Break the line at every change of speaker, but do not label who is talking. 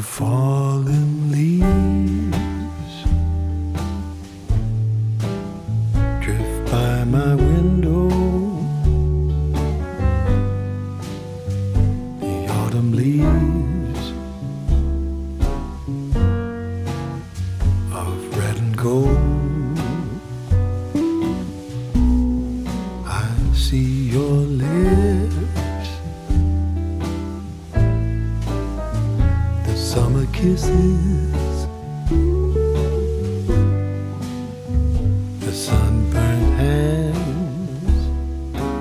fallen leaves drift by my window. The autumn leaves of red and gold. I see your lips, the summer kisses